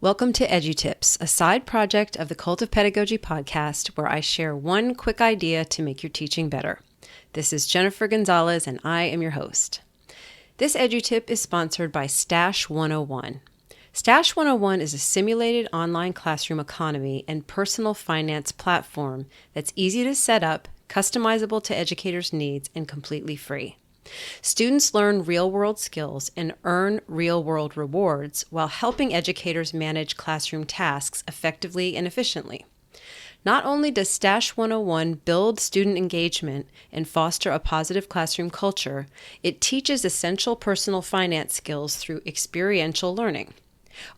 Welcome to EduTips, a side project of the Cult of Pedagogy podcast where I share one quick idea to make your teaching better. This is Jennifer Gonzalez and I am your host. This EduTip is sponsored by Stash 101. Stash 101 is a simulated online classroom economy and personal finance platform that's easy to set up, customizable to educators' needs, and completely free. Students learn real-world skills and earn real-world rewards while helping educators manage classroom tasks effectively and efficiently. Not only does Stash 101 build student engagement and foster a positive classroom culture, it teaches essential personal finance skills through experiential learning.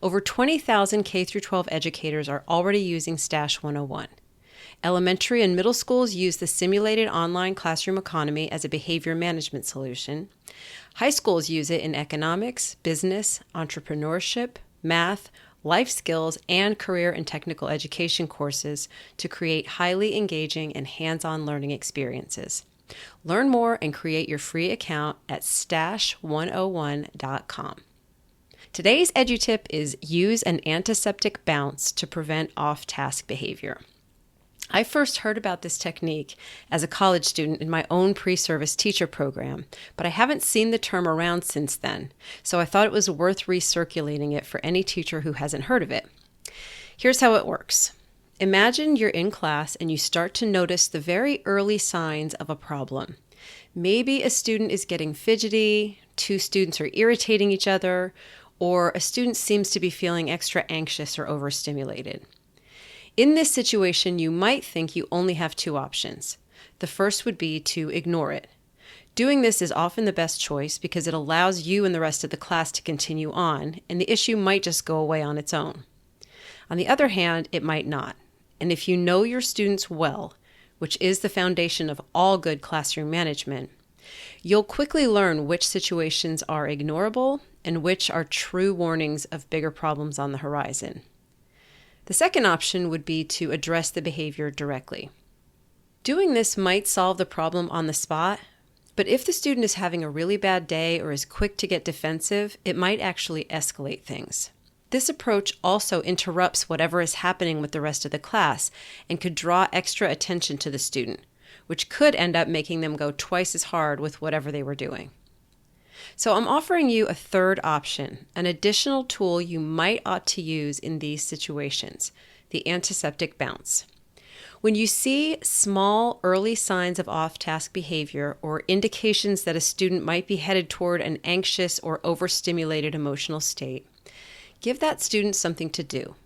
Over 20,000 K-12 educators are already using Stash 101. Elementary and middle schools use the simulated online classroom economy as a behavior management solution. High schools use it in economics, business, entrepreneurship, math, life skills, and career and technical education courses to create highly engaging and hands-on learning experiences. Learn more and create your free account at stash101.com. Today's EduTip is use an antiseptic bounce to prevent off-task behavior. I first heard about this technique as a college student in my own pre-service teacher program, but I haven't seen the term around since then, so I thought it was worth recirculating it for any teacher who hasn't heard of it. Here's how it works. Imagine you're in class and you start to notice the very early signs of a problem. Maybe a student is getting fidgety, two students are irritating each other, or a student seems to be feeling extra anxious or overstimulated. In this situation, you might think you only have two options. The first would be to ignore it. Doing this is often the best choice because it allows you and the rest of the class to continue on, and the issue might just go away on its own. On the other hand, it might not. And if you know your students well, which is the foundation of all good classroom management, you'll quickly learn which situations are ignorable and which are true warnings of bigger problems on the horizon. The second option would be to address the behavior directly. Doing this might solve the problem on the spot, but if the student is having a really bad day or is quick to get defensive, it might actually escalate things. This approach also interrupts whatever is happening with the rest of the class and could draw extra attention to the student, which could end up making them go twice as hard with whatever they were doing. So I'm offering you a third option, an additional tool you might ought to use in these situations, the antiseptic bounce. When you see small early signs of off-task behavior or indications that a student might be headed toward an anxious or overstimulated emotional state, give that student something to do.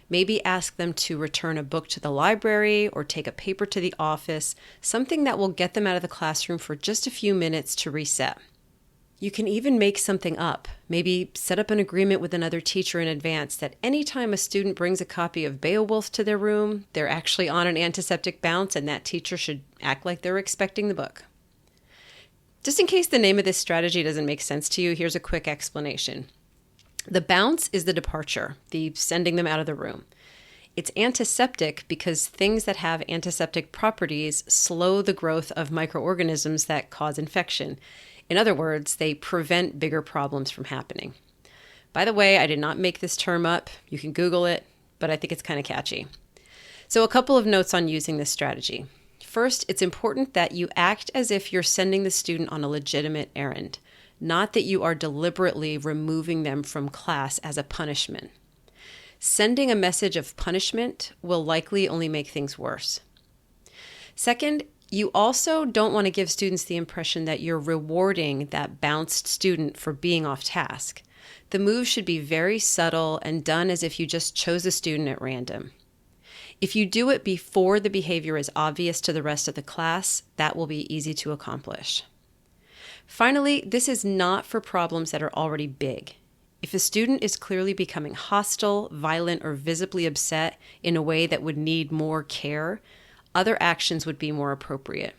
Maybe ask them to return a book to the library or take a paper to the office, something that will get them out of the classroom for just a few minutes to reset. You can even make something up, maybe set up an agreement with another teacher in advance that anytime a student brings a copy of Beowulf to their room, they're actually on an antiseptic bounce and that teacher should act like they're expecting the book. Just in case the name of this strategy doesn't make sense to you, here's a quick explanation. The bounce is the departure, the sending them out of the room. It's antiseptic because things that have antiseptic properties slow the growth of microorganisms that cause infection. In other words, they prevent bigger problems from happening. By the way, I did not make this term up. You can Google it, but I think it's kind of catchy. So a couple of notes on using this strategy. First, it's important that you act as if you're sending the student on a legitimate errand, not that you are deliberately removing them from class as a punishment. Sending a message of punishment will likely only make things worse. Second, you also don't want to give students the impression that you're rewarding that bounced student for being off task. The move should be very subtle and done as if you just chose a student at random. If you do it before the behavior is obvious to the rest of the class, that will be easy to accomplish. Finally, this is not for problems that are already big. If a student is clearly becoming hostile, violent, or visibly upset in a way that would need more care, other actions would be more appropriate.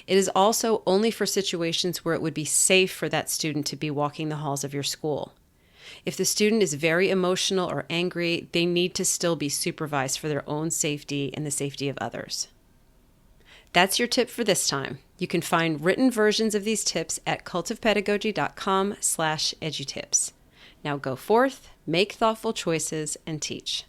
It is also only for situations where it would be safe for that student to be walking the halls of your school. If the student is very emotional or angry, they need to still be supervised for their own safety and the safety of others. That's your tip for this time. You can find written versions of these tips at cultofpedagogy.com/edutips. Now go forth, make thoughtful choices, and teach.